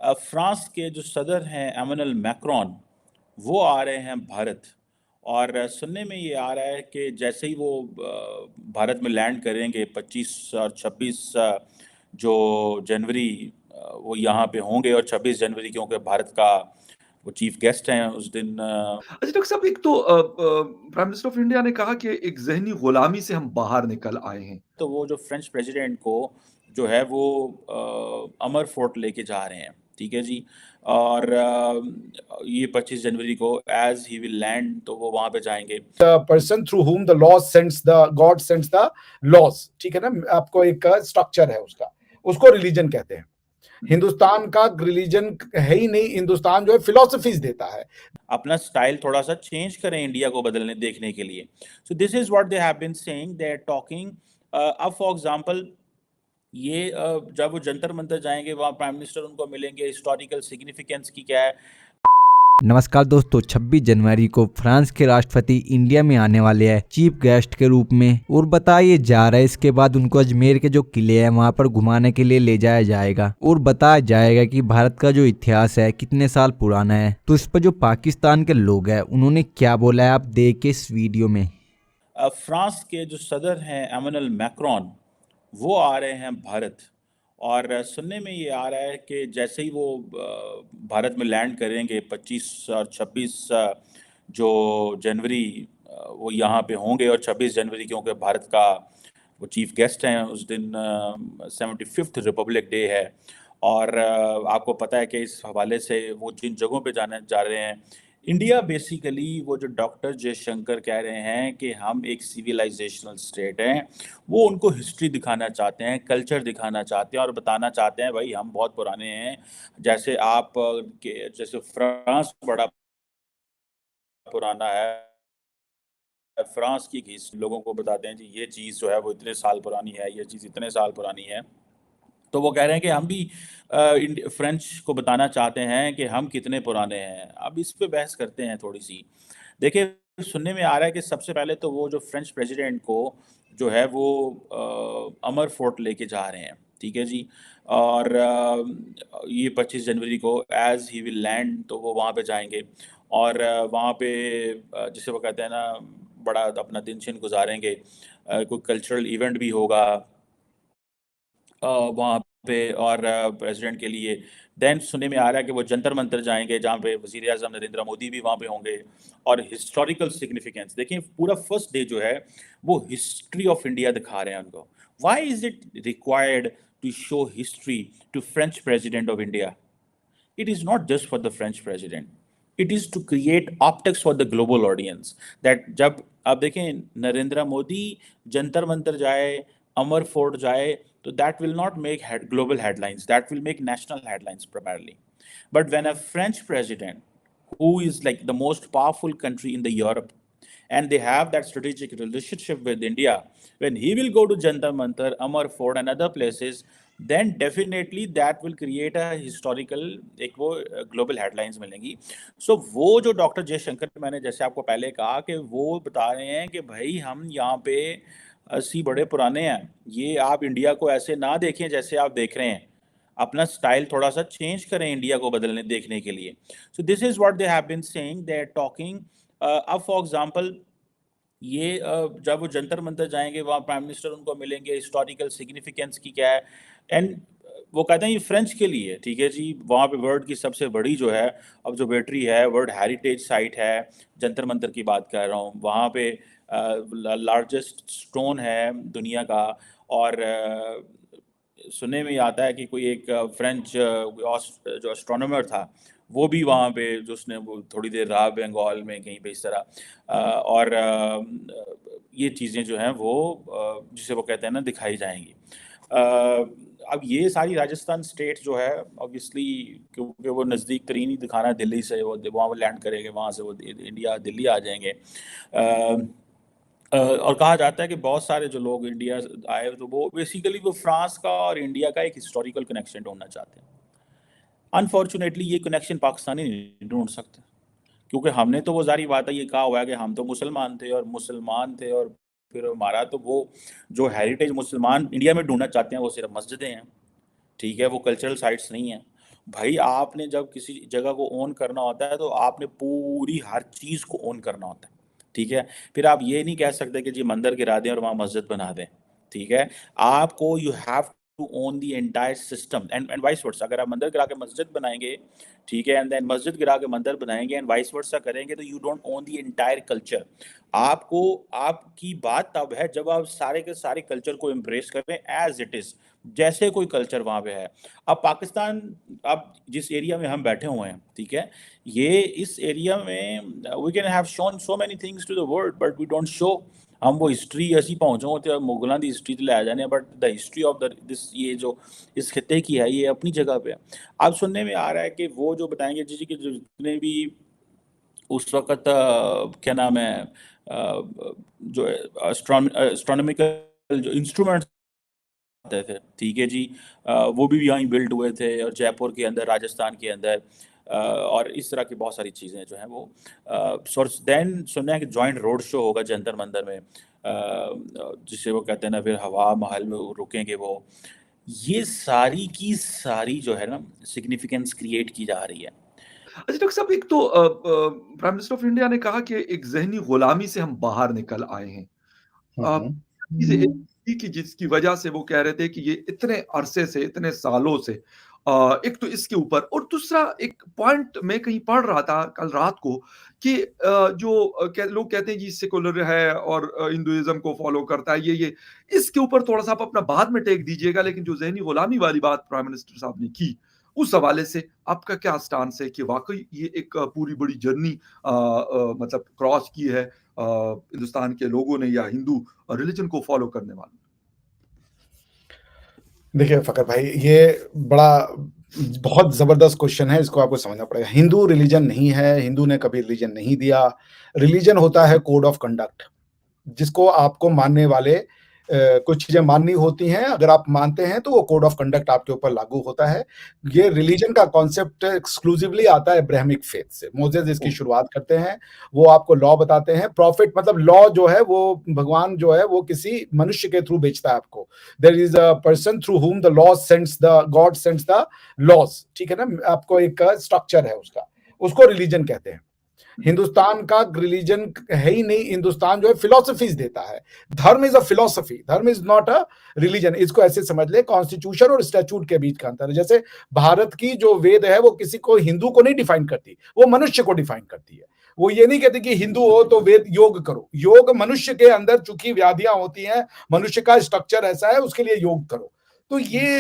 France के जो सदर हैं एमानुएल मैक्रोन, वो आ रहे हैं भारत। और सुनने में ये आ रहा है कि जैसे ही वो भारत में लैंड करेंगे 25 और 26 जो जनवरी वो यहाँ पे होंगे, और 26 जनवरी क्योंकि भारत का वो चीफ गेस्ट हैं उस दिन। अच्छा डॉक्टर साहब, एक तो प्राइम मिनिस्टर ऑफ इंडिया ने कहा कि एक ज़हनी गुलामी से हम बाहर निकल आए हैं। तो वो जो फ्रेंच प्रेसिडेंट को जो है वो अमर फोर्ट लेके जा रहे हैं, ठीक है जी। और ये 25 जनवरी को एज ही विल लैंड तो वो वहाँ पे जाएंगे। The person through whom the law sends the God sends the laws, ठीक है ना। आपको एक स्ट्रक्चर है उसका, उसको रिलीजन कहते हैं। हिंदुस्तान का रिलीजन है ही नहीं, हिंदुस्तान जो है फिलोसफीज देता है। अपना स्टाइल थोड़ा सा चेंज करें इंडिया को बदलने देखने के लिए। So this is what they have been saying, they are talking. अब फॉर एग्जांपल ये जब वो जंतर मंतर जाएंगे वहाँ प्राइम मिनिस्टर उनको मिलेंगे, हिस्टोरिकल सिग्निफिकेंस की क्या है। नमस्कार दोस्तों, 26 जनवरी को फ्रांस के राष्ट्रपति इंडिया में आने वाले हैं चीफ गेस्ट के रूप में, और बताया जा रहा है इसके बाद उनको अजमेर के जो किले हैं वहां पर घुमाने के लिए ले जाया जाएगा, और बताया जाएगा कि भारत का जो इतिहास है कितने साल पुराना है। तो इस पर जो पाकिस्तान के लोग हैं उन्होंने क्या बोला है, आप देखिए इस वीडियो में। फ्रांस के जो सदर हैं एमानुएल मैक्रोन, वो आ रहे हैं भारत। और सुनने में ये आ रहा है कि जैसे ही वो भारत में लैंड करेंगे 25 और 26 जो जनवरी वो यहाँ पे होंगे, और 26 जनवरी क्योंकि भारत का वो चीफ गेस्ट हैं उस दिन, 75th रिपब्लिक डे है। और आपको पता है कि इस हवाले से वो जिन जगहों पे जाने जा रहे हैं, इंडिया बेसिकली वो जो डॉक्टर जयशंकर कह रहे हैं कि हम एक सिविलाइजेशनल स्टेट हैं, वो उनको हिस्ट्री दिखाना चाहते हैं, कल्चर दिखाना चाहते हैं, और बताना चाहते हैं भाई हम बहुत पुराने हैं। जैसे आप के जैसे फ्रांस बड़ा पुराना है, फ्रांस की हिस्ट्री लोगों को बताते हैं जी ये चीज़ जो है वो इतने साल पुरानी है, ये चीज़ इतने साल पुरानी है। तो वो कह रहे हैं कि हम भी फ्रेंच को बताना चाहते हैं कि हम कितने पुराने हैं। अब इस पे बहस करते हैं थोड़ी सी। देखिए, सुनने में आ रहा है कि सबसे पहले तो वो जो फ्रेंच प्रेसिडेंट को जो है वो अमर फोर्ट लेके जा रहे हैं, ठीक है जी। और ये 25 जनवरी को एज ही विल लैंड तो वो वहाँ पे जाएंगे। और वहाँ पे जिसे वो कहते हैं ना, बड़ा अपना दिन शिन गुजारेंगे। कोई कल्चरल इवेंट भी होगा वहाँ पे, और प्रेसिडेंट के लिए। देन सुनने में आ रहा है कि वो जंतर मंतर जाएंगे जहाँ पे वज़ीर आज़म नरेंद्र मोदी भी वहाँ पे होंगे। और हिस्टोरिकल सिग्निफिकेंस देखिए, पूरा फर्स्ट डे जो है वो हिस्ट्री ऑफ इंडिया दिखा रहे हैं उनको। Why is it required to show history to French president of India? It is not just for the French president. It is to create optics for the global audience. That जब आप देखें नरेंद्र मोदी जंतर मंतर जाए, अमर fort जाए, तो that will not make global headlines. That will make national headlines primarily. But when a French president, who is like the most powerful country in the Europe, and they have that strategic relationship with India, when he will go to Jantar Mantar, Amar Fort, and other places, then definitely that will create a historical एक वो global headlines मिलेंगी। सो वो जो doctor Jaishankar, मैंने जैसे आपको पहले कहा कि वो बता रहे हैं कि भाई हम यहाँ पे 80 बड़े पुराने हैं, ये आप इंडिया को ऐसे ना देखें जैसे आप देख रहे हैं। अपना स्टाइल थोड़ा सा चेंज करें इंडिया को बदलने देखने के लिए। So this is what they have been saying, they are talking. अब फॉर एग्जांपल ये जब वो जंतर मंतर जाएंगे वहाँ प्राइम मिनिस्टर उनको मिलेंगे, हिस्टोरिकल सिग्निफिकेंस की क्या है। एंड वो कहते हैं ये फ्रेंच के लिए, ठीक है जी। वहाँ पे वर्ल्ड की सबसे बड़ी जो है ऑब्जर्वेटरी है, वर्ल्ड हेरिटेज साइट है, जंतर मंतर की बात कर रहा हूँ। वहाँ पे लार्जेस्ट स्टोन है दुनिया का। और सुनने में आता है कि कोई एक फ्रेंच जो एस्ट्रोनॉमर था, वो भी वहाँ पे जो उसने वो थोड़ी देर रहा बंगाल में कहीं पे इस तरह। और ये चीज़ें जो हैं वो जिसे वो कहते हैं ना दिखाई जाएंगी। अब ये सारी राजस्थान स्टेट जो है ऑब्वियसली, क्योंकि वो नज़दीक तरीन ही दिखाना है दिल्ली से, वो वहाँ वो लैंड करेंगे, वहाँ से वो इंडिया दिल्ली आ जाएंगे। और कहा जाता है कि बहुत सारे जो लोग इंडिया आए तो वो बेसिकली वो फ्रांस का और इंडिया का एक हिस्टोरिकल कनेक्शन ढूंढना चाहते हैं। अनफॉर्चुनेटली ये कनेक्शन पाकिस्तानी नहीं ढूंढ सकते, क्योंकि हमने तो वो जारी बात है ये कहा हुआ है कि हम तो मुसलमान थे, और फिर हमारा तो वो जो हेरिटेज मुसलमान इंडिया में ढूंढना चाहते हैं वो सिर्फ मस्जिदें हैं, ठीक है, वो कल्चरल साइट्स नहीं हैं। भाई आपने जब किसी जगह को ओन करना होता है तो आपने पूरी हर चीज को ओन करना होता है, ठीक है। फिर आप ये नहीं कह सकते कि जी मंदिर गिरा दें और वहां मस्जिद बना दें, ठीक है। आपको you have to own the entire system and vice versa. अगर आप मंदिर गिरा के मस्जिद बनाएंगे, ठीक है, एंड देन मस्जिद गिरा के मंदिर बनाएंगे एंड वाइस वर्सा करेंगे, तो you don't own the entire culture. आपको, आपकी बात तब है जब आप सारे के सारे कल्चर को एम्ब्रेस करें एज इट इज, जैसे कोई कल्चर वहां पे है। अब पाकिस्तान, अब जिस एरिया में हम बैठे हुए हैं, ठीक है, ये इस एरिया में we can have shown so many things to the world but we don't show. हम वो हिस्ट्री ऐसी पहुंचे होते मुगलों की हिस्ट्री ले जाने, but the history of the this, ये जो इस खिते की है, ये अपनी जगह पे है। अब सुनने में आ रहा है कि वो जो बताएंगे जी कि जितने भी उस वक्त क्या नाम है, जो एस्ट्रोनॉमिकल जो इंस्ट्रूमेंट्स आते थे, ठीक है जी, वो भी यहाँ बिल्ड हुए थे, और जयपुर के अंदर, राजस्थान के अंदर, और इस तरह की बहुत सारी चीज़ें जो हैं वो देन सुनना है कि जॉइंट रोड शो होगा जंतर मंतर में, जिसे वो कहते हैं ना, फिर हवा महल में वो रुकेंगे वो। ये सारी की सारी जो है ना सिग्निफिकेंस क्रिएट की जा रही है। अच्छा डॉक्टर साहब, एक तो प्राइम मिनिस्टर ऑफ इंडिया ने कहा कि एक ज़हनी गुलामी से हम बाहर निकल आए हैं। अ, चीज़ एक थी कि जिसकी वजह से वो कह रहे थे कि ये इतने अरसे से, इतने सालों से एक तो इसके ऊपर, और दूसरा एक पॉइंट मैं कहीं पढ़ रहा था कल रात को कि लोग कहते हैं जी सेकुलर है और हिंदुइज्म को फॉलो करता है, ये इसके ऊपर थोड़ा-सा आप अपना बाद में टेक दीजिएगा, लेकिन जो ज़हनी गुलामी वाली बात प्राइम मिनिस्टर साहब ने की, उस हवाले से आपका क्या स्टांस है कि वाक़ई ये एक पूरी बड़ी जर्नी मतलब क्रॉस की है हिंदुस्तान के लोगों ने या हिंदू रिलीजन को फॉलो करने वालों? देखिए फ़खर भाई, ये बड़ा बहुत ज़बरदस्त क्वेश्चन है, इसको आपको समझना पड़ेगा। हिंदू रिलीजन नहीं है, हिंदू ने कभी रिलीजन नहीं दिया। रिलीजन होता है कोड ऑफ कंडक्ट, जिसको आपको मानने वाले कुछ चीज़ें माननी होती हैं, अगर आप मानते हैं तो वो कोड ऑफ कंडक्ट आपके ऊपर लागू होता है। ये रिलीजन का कॉन्सेप्ट एक्सक्लूसिवली आता है अब्राहमिक फेथ से। मोसेस इसकी शुरुआत करते हैं, वो आपको लॉ बताते हैं। प्रॉफिट मतलब लॉ जो है वो भगवान जो है वो किसी मनुष्य के थ्रू भेजता है आपको। There is a person through whom the law sends the god sends the laws, ठीक है ना? आपको एक स्ट्रक्चर है उसका, उसको रिलीजन कहते हैं। हिंदुस्तान का रिलीजन है ही नहीं, हिंदुस्तान जो है फिलोसफीज देता है। धर्म इज अ फिलोसफी, धर्म इज नॉट अ रिलीजन। इसको ऐसे समझ ले, कॉन्स्टिट्यूशन और स्टैट्यूट के बीच का अंतर है। जैसे भारत की जो वेद है वो किसी को हिंदू को नहीं डिफाइन करती, वो मनुष्य को डिफाइन करती है। वो ये नहीं कहती कि हिंदू हो तो वेद योग करो। योग मनुष्य के अंदर चूंकि व्याधियां होती हैं, मनुष्य का स्ट्रक्चर ऐसा है, उसके लिए योग करो। तो ये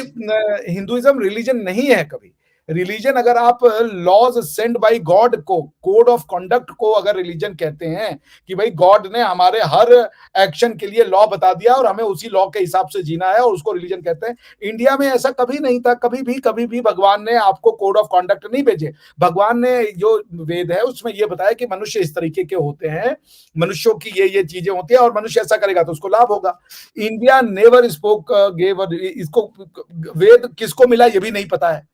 हिंदुइज्म रिलीजन नहीं है कभी। रिलीजन अगर आप लॉज सेंड बाय गॉड को, कोड ऑफ कंडक्ट को अगर रिलीजन कहते हैं कि भाई गॉड ने हमारे हर एक्शन के लिए लॉ बता दिया और हमें उसी लॉ के हिसाब से जीना है, और उसको रिलीजन कहते हैं। इंडिया में ऐसा कभी नहीं था, कभी भी भगवान ने आपको कोड ऑफ कंडक्ट नहीं भेजे। भगवान ने जो वेद है उसमें यह बताया कि मनुष्य इस तरीके के होते हैं, मनुष्यों की ये चीजें होती है, और मनुष्य ऐसा करेगा तो उसको लाभ होगा। इंडिया नेवर स्पोक गेव, इसको वेद किसको मिला ये भी नहीं पता है।